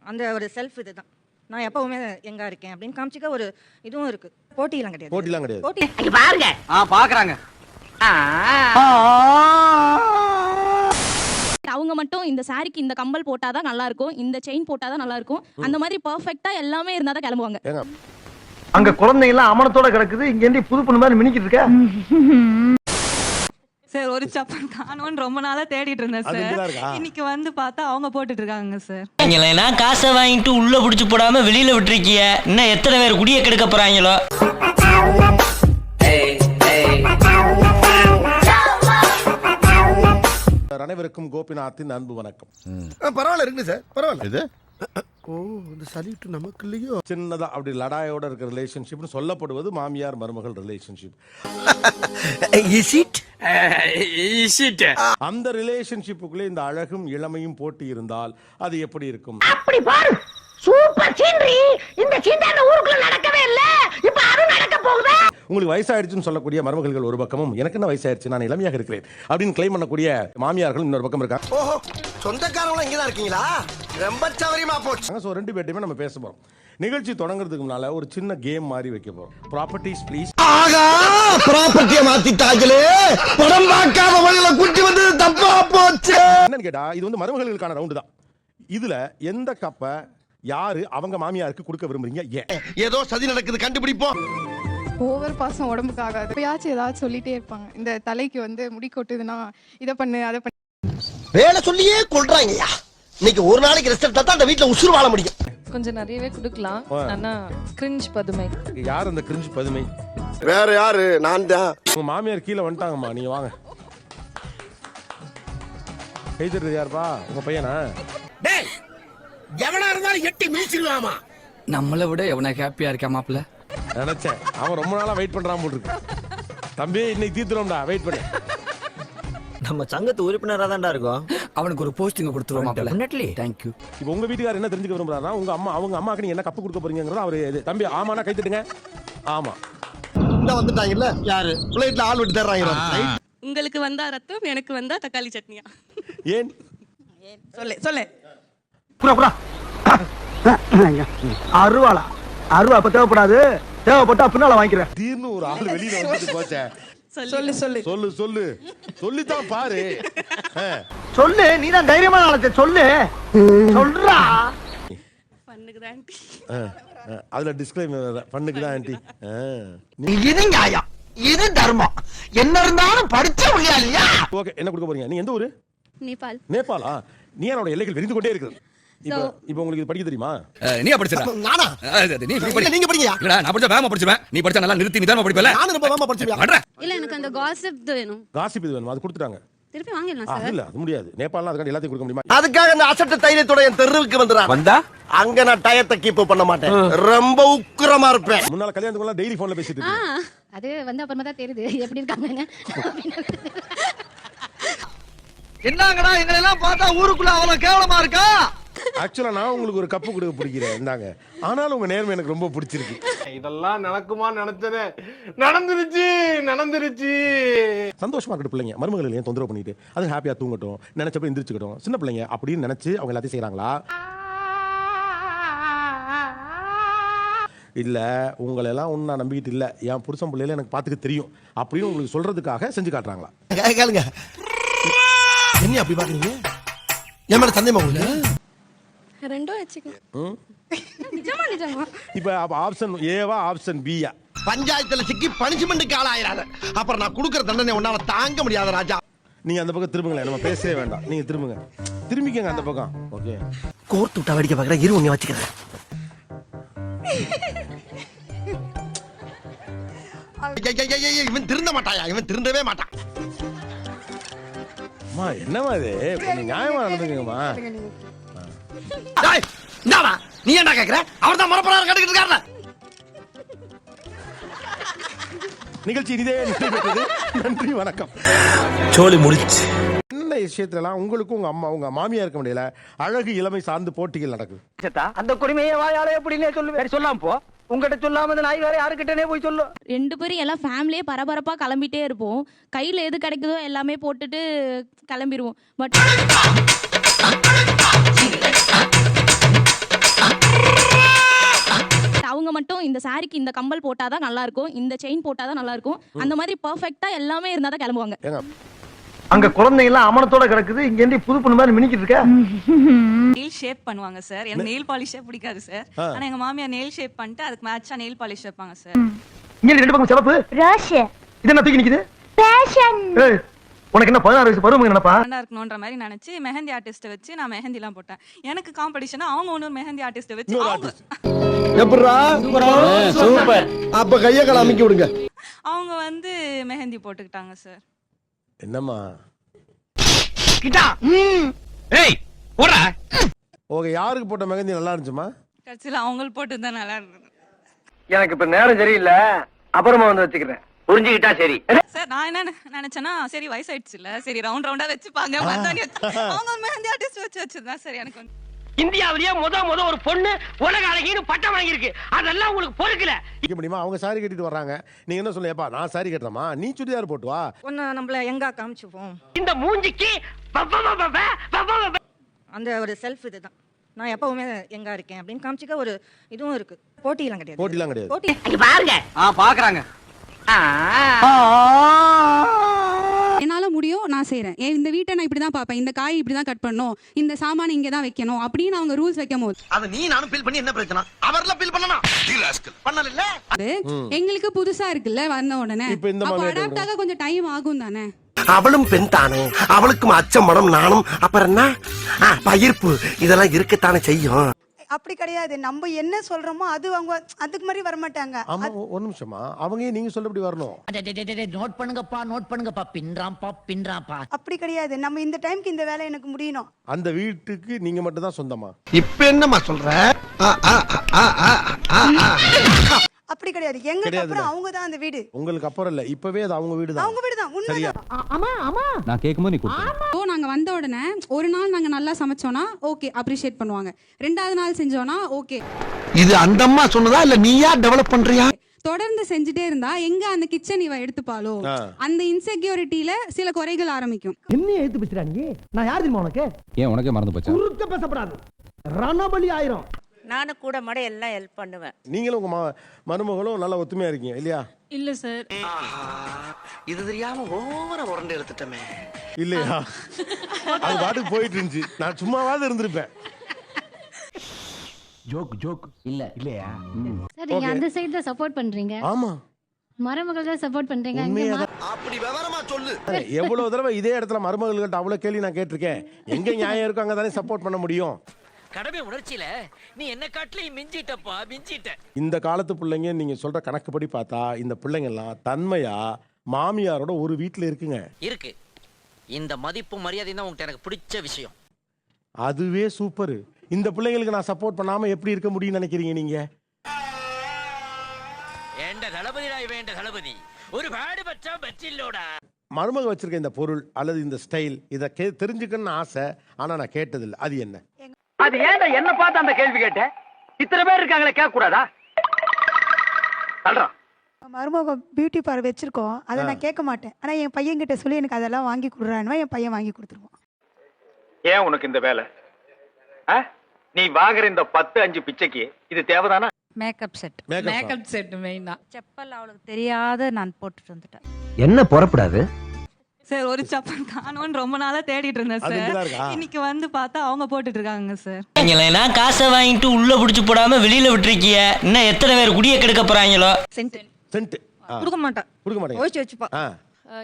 அந்த ஒரு செல்ஃப் இதுதான். நான் எப்பவுமே எங்க இருக்கேன் அப்படின்னு காமிச்சிக்க ஒரு இதுவும் இருக்கு. போட்டியெல்லாம் கிடையாது. போட்டி பாருங்க. பாக்குறாங்க. அவங்க மட்டும் இந்த சாரிக்கு இந்த கம்பல் போட்டாதான் நல்லா இருக்கும், இந்த செயின் போட்டாதான் நல்லா இருக்கும், அந்த மாதிரி பெர்ஃபெக்ட்டா எல்லாமே இருந்தா தான் கிளம்புவாங்க. அங்க குழந்தைங்க எல்லாம் அமனத்தோட கிடக்குது, இங்க இருந்து புது பொண்ணு மாதிரி மினிக்கிட்டு இருக்க. சார் ஒரு செப்பல் காணோன்னு ரொம்ப நாளா தேடிட்டு இருந்தேன் சார். இன்னைக்கு வந்து பார்த்தா அவங்க போட்டுட்டு இருக்காங்க சார். நீங்களா காசை வாங்கிட்டு உள்ள புடிச்சு போடாம வெளியில விட்டுருக்கீங்க. இன்னும் எத்தனை பேர் குடிய கெடுக்க போறாங்களோ. அனைவருக்கும் கோபிநாத்தின் அன்பு வணக்கம். பரவாயில்ல இருக்கு சார், பரவாயில்ல. இது இந்த சலிட்டு நமக்கு இல்லையோ. சின்னதா அப்படி லடாயோட இருக்க ரிலேஷன்ஷிப்னு சொல்லப்படுவது மாமியார் மருமகள் ரிலேஷன்ஷிப். அந்த ரிலேஷன்ஷிப்புக்குள்ளே இந்த அழகும் இளமையும் போட்டி இருந்தால் அது எப்படி இருக்கும்? அப்படி பாரு, சூப்பர் சீனரி. இந்த சீனரி ஊருக்குள்ள நடக்கவே இல்ல, இப்ப அது நடக்க போகுது. உங்களுக்கு வயசாயிடுச்சுன்னு சொல்லக்கூடிய மருமகள்கள் ஒரு பக்கமும், எனக்கு என்ன வயசாயிடுச்சு நான் இளமையாக இருக்கிறேன் அப்படின்னு கிளைம் பண்ணக்கூடிய மாமியார்கள் இன்னொரு பக்கம் இருக்காங்க. ஓஹோ, சொந்தக்காரங்க இங்க தான் இருக்கீங்களா? ரொம்ப சவரியமா போச்சு. சோ ரெண்டு பேர்ட்டையுமே நம்ம பேச போறோம். நிகழ்ச்சி தொடங்குறதுக்கு முன்னால ஒரு சின்ன கேம் மாதிரி வைக்க போறோம். Properties please. ஆகா, ப்ராப்பர்ட்டியை மாத்திட்டாங்களே. படம் பார்க்காம வழியில குட்டி வந்து தப்பா போச்சு. என்னன்னு கேட்டா, இது வந்து மருமகளுக்கான ரவுண்டு தான். இதுல எந்த கப்ப யாரு அவங்க மாமியாருக்கு கொடுக்க விரும்புறீங்க? ஏதோ சதி நடக்குது, கண்டுபிடிப்போம். ஓவர் பாசம் உடம்புக்கு ஆகாது. எப்பயாச்சும் ஏதாவது சொல்லிட்டே இருப்பாங்க. இந்த தலைக்கு வந்து முடி கொட்டுதுன்னா இதை பண்ணு அதை பண்ணு. வேலை சொல்லியே கொள்றாங்கய்யா. இன்னைக்கு ஒரு நாளைக்கு ரெஸ்ட் எடுத்தா தான் அந்த வீட்டுல உசுறு வாழ முடியும். கொஞ்சம் நிறையவே கொடுக்கலாம். ஆனா கிரிஞ்ச் பதுமை. யார் அந்த கிரிஞ்ச் பதுமை? வேற யாரு? நான் தான். உங்க மாமியார் கீழே வந்துட்டாங்கம்மா, நீங்க வாங்க. கைதறது யாருப்பா? உங்க பையனா? டேய், எவனா இருந்தாலும் எட்டி மிதிச்சிருவாமா. நம்மளை விட எவனா ஹாப்பியா இருக்கா மாப்பிள்ள? நினைச்சேன் அவன் ரொம்ப நாளா வெயிட் பண்றான் போல இருக்கு. தம்பி இன்னைக்கு தீத்துறோம்டா, வெயிட் பண்ணு. நம்ம சங்கத்து உறுப்பினரா தான்டா இருக்கோம். அவனுக்கு ஒரு போஸ்டிங் கொடுத்துருவோம் மாப்பிள்ள. Thank you. இப்போ உங்க வீட்டுக்காரர் என்ன தெரிஞ்சுக்க விரும்புறாருன்னா, உங்க அம்மா அவங்க அம்மாக்கு நீங்க என்ன கப்பு கொடுக்க போறீங்கங்கறது அவரு. தம்பி ஆமானா கை தட்டுங்க. ஆமா. இந்த வந்துட்டாங்கல்ல யாரு? பிளேட்ல ஆள் விட்டு தர்றாங்க. உங்களுக்கு வந்தா ரத்தம், எனக்கு வந்தா தக்காளி சட்னியா? ஏன் சொல்லு. புறா புறா. அருவாளா? அருவா அப்ப தேவைப்படாது. தேவைப்பட்டா பின்னால வாங்கிக்கிறேன். தீர்னு ஒரு ஆள் வெளியில வந்துட்டு போச்சே. சொல்லு சொல்லித்தான் பாரு. சொல்லு, நீ தான் தைரியமான ஆளத்தை சொல்லு. சொல்றா. பண்ணுக்குதான் ஆண்டி. அதுல டிஸ்க்ளைமர் பண்ணுக்குதான் ஆண்டி. இது நியாயம், இது தர்மம். என்ன இருந்தாலும் படிச்ச முடியாது இல்லையா? ஓகே, என்ன கொடுக்க போறீங்க? நீ எந்த ஊரு? நேபாள். நேபாளா? நீ என்னோட எல்லைகள் விரிந்து கொண்டே இருக்குது. இப்போ உங்களுக்கு இது படிக்க தெரியுமா? நீ படிச்சா? நானா? நீங்க படிங்க. இல்லடா, நான் படிச்சா வேகமா படிச்சுவேன். நீ படிச்சா நல்லா நிறுத்தி நிதானமா படிப்பல. நானும் ரொம்ப வேகமா படிச்சுவேன். இல்ல, எனக்கு அந்த காசிப் வேணும். காசிப் இது வேணும், அது கொடுத்துட்டாங்க. திருப்பி வாங்கிடலாம் சார். இல்ல, அது முடியாது. நேபாளல அதுக்கான எல்லாத்தையும் கொடுக்க முடியுமா? அதுக்காக அந்த அசட்ட தைரியத்தோட என் தெருவுக்கு வந்துறான். வந்தா அங்க நான் டயத்தை கீப் பண்ண மாட்டேன். ரொம்ப உக்கிரமா இருப்பேன். முன்னால கல்யாணத்துக்குள்ள டெய்லி போன்ல பேசிட்டு இருக்கேன். அது வந்து அப்புறமா தான் தெரியுது எப்படி இருக்காங்கன்னு. என்னங்கடா எங்களை எல்லாம் பார்த்தா ஊருக்குள்ள அவ்வளவு கேவலமா இருக்கா? ஆக்சுவலா நான் உங்களுக்கு ஒரு கப்பு கொடுக்க பிடிக்கிறேன், இந்தாங்க. ஆனாலும் உங்க நேர்மை எனக்கு ரொம்ப பிடிச்சிருக்கு. இதெல்லாம் நடக்குமா நினைச்சனே, நடந்துருச்சு. சந்தோஷமா இருக்கட்டும் பிள்ளைங்க. மருமகள் ஏன் தொந்தரவு பண்ணிட்டு அது ஹாப்பியா தூங்கட்டும், நினைச்சப்ப எந்திரிச்சுக்கட்டும். சின்ன பிள்ளைங்க அப்படின்னு நினைச்சு அவங்க எல்லாத்தையும் செய்யறாங்களா? இல்ல உங்களை எல்லாம் ஒண்ணு நான் நம்பிக்கிட்டு இல்ல, என் புருஷன் பிள்ளைல எனக்கு பாத்துக்க தெரியும் அப்படின்னு உங்களுக்கு சொல்றதுக்காக செஞ்சு காட்டுறாங்களா? கேளுங்க. என்ன அப்படி பாக்குறீங்க? என் மேல சந்தேகமா உங்களுக்கு? ரெண்டும் வச்சுக்கணும். நிஜமா. இப்ப ஆப்ஷன் ஏவா ஆப்ஷன் பியா? பஞ்சாயத்துல சிக்கி பனிஷ்மெண்ட்டுக்கு ஆளாயிராத. அப்புறம் நான் கொடுக்குற தண்டனை உன்னால தாங்க முடியாத ராஜா. நீங்க அந்த பக்கம் திரும்புங்களேன், நம்ம பேசவே வேண்டாம். நீங்க திரும்பிக்கங்க அந்த பக்கம். ஓகே, கோர்த்து விட்டா வேடிக்கை பார்க்கற இரு, உன்னை வச்சுக்கிறேன். இவன் திருந்த மாட்டாயா? இவன் திருந்தவே மாட்டான். அம்மா என்னமா இது? கொஞ்சம் நியாயமா நடந்துக்கங்கம்மா. நீ என்ன கேக்குற? அவர் தான் மரப்பரார் கட்டிக்கிட்டு இருக்காருல. நிகழ்ச்சி இதே நிறைவேற்றது. நன்றி, வணக்கம். சோலி முடிச்சு. இந்த விஷயத்துலலாம் உங்களுக்கும் உங்க அம்மா உங்க மாமியா இருக்க முடியல. அழகு இளமை சார்ந்து போட்டிகள் நடக்குது. அந்த குடிமையை வாயால எப்படின்னே சொல்லுவேன். சொல்லாம போ. உங்ககிட்ட சொல்லாம இந்த நாய் வேற யாருக்கிட்டனே போய் சொல்லு. ரெண்டு பேரும் எல்லாம் ஃபேமிலியே பரபரப்பா கிளம்பிட்டே இருப்போம். கையில எது கிடைக்குதோ எல்லாமே போட்டுட்டு கிளம்பிடுவோம். பட் இந்த சாரிக்கு இந்த கம்பல் போட்டாதான் நல்லா இருக்கும், இந்த செயின் போட்டாதான் நல்லா இருக்கும், அந்த மாதிரி பெர்ஃபெக்ட்டா எல்லாமே இருந்தா தான் கிளம்புவாங்க. அங்க குழந்தைங்க எல்லாம் அமனத்தோட கிடக்குது, இங்க இருந்து புது பொண்ணு மாதிரி மினிக்கிட்டு இருக்க. நெயில் ஷேப் பண்ணுவாங்க சார். எனக்கு நெயில் பாலிஷே பிடிக்காது சார். ஆனா எங்க மாமியார் நெயில் ஷேப் பண்ணிட்டு அதுக்கு மேட்சா நெயில் பாலிஷ் வைப்பாங்க சார். இங்க ரெண்டு பக்கம் சிவப்பு ரோஷ் இது என்ன தூக்கி நிக்குது? பேஷன். உனக்கு என்ன 16 வயசு பருவம் நினைப்பா? நல்லா இருக்கணும்ன்ற மாதிரி நினைச்சு மெஹந்தி ஆர்டிஸ்ட வச்சு நான் மெஹந்தி எல்லாம் போட்டேன். எனக்கு காம்படிஷனா அவங்க இன்னொரு மெஹந்தி ஆர்டிஸ்ட வச்சு எப்படிரா சூப்பர். அப்ப கைய கால அமுக்கி விடுங்க. அவங்க வந்து மெஹந்தி போட்டுக்கிட்டாங்க சார். என்னம்மா கிட்டா ஏய் போடா. ஓகே, யாருக்கு போட்ட மெகந்தி நல்லா இருந்துச்சுமா? கடைசியில அவங்க போட்டு தான் நல்லா இருந்தது எனக்கு இப்ப நேரம் சரியில்லை, அப்புறமா வந்து வச்சுக்கிறேன். புரிஞ்சுக்கிட்டா சரி சார். நான் என்ன நினைச்சேன்னா சரி வயசாயிடுச்சு இல்ல, சரி ரவுண்டா வச்சுப்பாங்க அவங்க ஒரு மெஹந்தி ஆர்டிஸ்ட் வச்சிருந்தேன் சார். எனக்கு வந்து இந்தியாவிலேயே முத ஒரு பொண்ணு உலக அழகின்னு பட்டம் வாங்கியிருக்கு. அதெல்லாம் உங்களுக்கு பொறுக்கல. கேட்க முடியுமா? அவங்க சாரி கட்டிட்டு வர்றாங்க, நீங்க என்ன சொல்லுப்பா நான் சாரி கட்டுறமா, நீ சுடிதார் போட்டு வா, ஒன்னு நம்மள எங்க காமிச்சுப்போம். இந்த மூஞ்சிக்கு அந்த ஒரு செல்ஃப் இதுதான். நான் எப்பவுமே எங்க இருக்கேன் அப்படின்னு காமிச்சிக்க ஒரு இதுவும் இருக்கு. போட்டியெல்லாம் கிடையாது. போட்டிலாம் கிடையாது. போட்டி பாருங்க பாக்குறாங்க. என்னால முடியும், நான் செய்றேன். இந்த வீட்டை நான் இப்படிதான் பாப்பேன், இந்த காய் இப்படிதான் கட் பண்ணணும், இந்த சாமான் இங்க தான் வைக்கணும் அப்படின்னு அவங்க ரூல்ஸ் வைக்கும் போது அத நீ நானும் ஃபீல் பண்ணி என்ன பிரச்சனை? அவர்லாம் ஃபீல் பண்ணனா பண்ணல இல்ல. எங்களுக்கு புதுசா இருக்குல்ல வந்த உடனே. இப்ப இந்த அப்ப மாதிரி அடாப்ட் ஆக கொஞ்சம் டைம் ஆகும் தானே. அவளும் பெண் தானே, அவளுக்கும் அச்சம் மனம் நானும் அப்புறம் என்ன பயிர்ப்பு இதெல்லாம் இருக்கத்தானே செய்யும். அப்படி கிடையாது, நம்ம என்ன சொல்றோமோ அது அவங்க அதுக்கு மாதிரி வர மாட்டாங்க. ஆமா, ஒரு நிமிஷமா, அவங்க நீங்க சொல்லபடி வரணும். நோட் பண்ணுங்கப்பா பின்றாம்பா. அப்படி கிடையாது, நம்ம இந்த டைம்க்கு இந்த வேலை எனக்கு முடியணும். அந்த வீட்டுக்கு நீங்க மட்டும் தான் சொந்தமா? இப்ப என்னமா சொல்ற? அப்படி கிடையாது, எங்களுக்கு அப்புறம் அவங்க தான் அந்த வீடு. உங்களுக்கு அப்புறம் இல்ல, இப்பவே அது அவங்க வீடு தான். அவங்க வீடு தான் உண்மைதான். ஆமா ஆமா நான் கேட்கும்போது நீ கூப்பிடு. நாங்க வந்த உடனே ஒரு நாள் நாங்க நல்லா சமைச்சோம்னா ஓகே அப்ரிஷியேட் பண்ணுவாங்க, ரெண்டாவது நாள் செஞ்சோம்னா ஓகே. இது அந்த அம்மா சொன்னதா இல்ல நீயா டெவலப் பண்றியா? தொடர்ந்து செஞ்சுட்டே இருந்தா எங்க அந்த கிச்சன் இவ எடுத்துப்பாளோ அந்த இன்செக்யூரிட்டில சில குறைகள் ஆரம்பிக்கும். என்ன எழுத்து பேசுறா நீ? நான் யார் தெரியுமா உனக்கு? ஏன் உனக்கே மறந்து போச்சா? குறுக்க பேசப்படாது, ரணபலி ஆயிரும். நானும் கூட மட எல்லாம் ஹெல்ப் பண்ணுவேன். நீங்களும் உங்க மருமகளும் நல்ல ஒத்துமையா இருக்கீங்க இல்லையா? இல்ல சார். இது தெரியாம ஓவர உரண்டு எடுத்துட்டமே இல்லையா? அது பாட்டுக்கு போயிட்டு இருந்துச்சு, நான் சும்மாவாவது இருந்திருப்பேன். ஜோக் இல்ல இல்லையா? சார் நீங்க அந்த சைடு தான் சப்போர்ட் பண்றீங்க, ஆமா மருமகள் தான் சப்போர்ட் பண்றீங்க. அப்படி விவரமா சொல்லு. எவ்வளவு தடவை இதே இடத்துல மருமகள்கிட்ட அவ்வளவு கேள்வி நான் கேட்டிருக்கேன். எங்க நியாயம் இருக்கோ அங்க தானே சப்போர்ட் பண்ண முடியும். கடமை உணர்ச்சியில நீ என்ன காட்டிலையும் மிஞ்சிட்டப்பா மிஞ்சிட்ட. இந்த காலத்து பிள்ளைங்க நீங்க சொல்ற கணக்குப்படி பார்த்தா இந்த பிள்ளைங்க எல்லாம் தன்மையா மாமியாரோட ஒரு வீட்டுல இருக்குங்க. இருக்கு. இந்த மதிப்பு மரியாதை தான் உங்களுக்கு எனக்கு பிடிச்ச விஷயம். அதுவே சூப்பர். இந்த பிள்ளைங்களுக்கு நான் சப்போர்ட் பண்ணாம எப்படி இருக்க முடியும்னு நினைக்கிறீங்க நீங்க? வேண்ட தளபதிடா வேண்ட தளபதி, ஒரு பாடு பச்சா பச்சில்லோடா. மருமக வச்சிருக்க இந்த பொருள் அல்லது இந்த ஸ்டைல் இதை தெரிஞ்சுக்கணும்னு ஆசை, ஆனா நான் கேட்டதில்லை. அது என்ன? அது ஏன்டா என்ன பார்த்து அந்த கேள்வி கேட்ட? இத்தனை பேர் இருக்காங்களே, கேட்க கூடாதா? சொல்றேன். மருமக பியூட்டி பார்லர் வச்சிருக்கோம், அதை நான் கேட்க மாட்டேன். ஆனா என் பையன் கிட்ட சொல்லி எனக்கு அதெல்லாம் வாங்கி கொடுறான்னு என் பையன் வாங்கி கொடுத்துருவான். ஏன் உனக்கு இந்த வேலை? நீ வாங்குற இந்த 10-5 பிச்சைக்கு இது தேவைதானா? Makeup set. மேக்கப் செட் மெயினா. செப்பல் அவளுக்கு தெரியாத நான் போட்டுட்டு வந்துட்டேன். என்ன புறப்படாது சார், ஒரு செப்பல் காணோன்னு ரொம்ப நாளா தேடிட்டு இருந்தேன் சார். இன்னைக்கு வந்து பார்த்தா அவங்க போட்டுட்டு இருக்காங்க சார். நான் காசை வாங்கிட்டு உள்ள புடிச்சு போடாம வெளியில விட்டுருக்கிய, இன்னும் எத்தனை பேர் குடிய கெடுக்க போறாங்களோ. சென்ட் கொடுக்க மாட்டேன், ஓய்ச்சு வச்சுப்பா.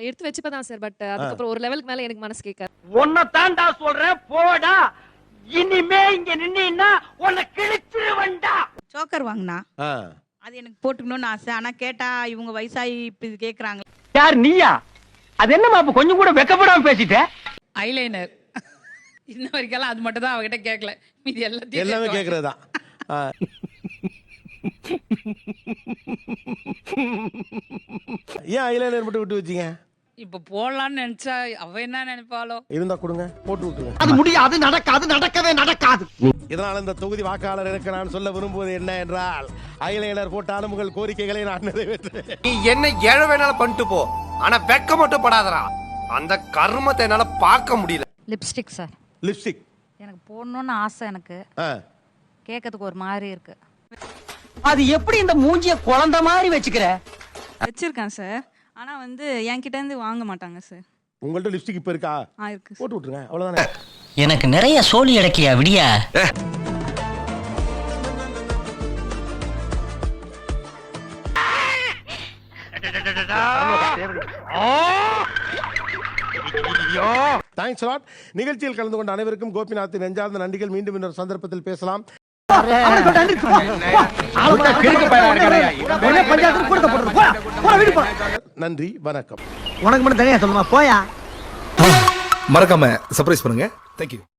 எடுத்து வச்சுப்பதான் சார், பட் அதுக்கப்புறம் ஒரு லெவலுக்கு மேல எனக்கு மனசு கேட்காது. உன்னை தாண்டா சொல்றேன், போடா. இனிமே இங்க நின்னா உன்னை கிழிச்சிருவண்டா. சோக்கர் வாங்கினா அது எனக்கு போட்டுக்கணும்னு ஆசை. ஆனா கேட்டா இவங்க வயசாகி இப்ப கேக்குறாங்க. யார் நீயா? அது என்னமா அப்ப கொஞ்சம் கூட வெக்கப்படாம பேசிட்ட? ஐலைனர் இன்ன வரைக்கும் அது மட்டும் தான் அவகிட்ட கேட்கல, மீதி எல்லாமே கேக்குறதா? ஏன் ஐலைனர் மட்டும் விட்டு வச்சீங்க? இப்ப போடலாம்னு நினைச்சா அவ என்ன நினைப்பாளோ. இருந்தா கொடுங்க, போட்டு விட்டுருங்க. அது முடியாது, நடக்காது, நடக்கவே நடக்காது. இதனால் இந்த தொகுதி வாக்காளருக்கு நான் சொல்ல விரும்புவது என்ன என்றால், ஐலைனர் போட்டாலும் உங்கள் கோரிக்கைகளை நான் நிறைவேற்றுவேன். நீ என்ன ஏழ வேணாலும் பண்ணிட்டு போ, ஆனா வெக்க மட்டும் படாதடா. அந்த கர்மத்தை என்னால பார்க்க முடியல. Lipstick sir. லிப்ஸ்டிக் எனக்கு போடணும்னு ஆசை. எனக்கு கேட்கறதுக்கு ஒரு மாதிரி இருக்கு. அது எப்படி இந்த மூஞ்சிய குழந்தை மாதிரி வச்சுக்கிற? வச்சிருக்கேன் சார். ஆனா வந்து என்கிட்ட இருந்து வாங்க மாட்டாங்க சார். உங்கள்ட்ட லிப்ஸ்டிக் இப்ப இருக்கா? இருக்கு. போட்டு விட்டுருங்க, அவ்வளவுதானே. எனக்கு நிறைய சோழி அடக்கியா விடியா. Thanks lot. நிகழ்ச்சியில் கலந்து கொண்ட அனைவருக்கும் கோபிநாத் நெஞ்சார்ந்த நன்றிகள். மீண்டும் இன்னொரு சந்தர்ப்பத்தில் பேசலாம். நன்றி, வணக்கம். உனக்கு மட்டும் தனியா சொல்லுமா போயா. மறக்காம சர்ப்ரைஸ் பண்ணுங்க. தேங்க்யூ.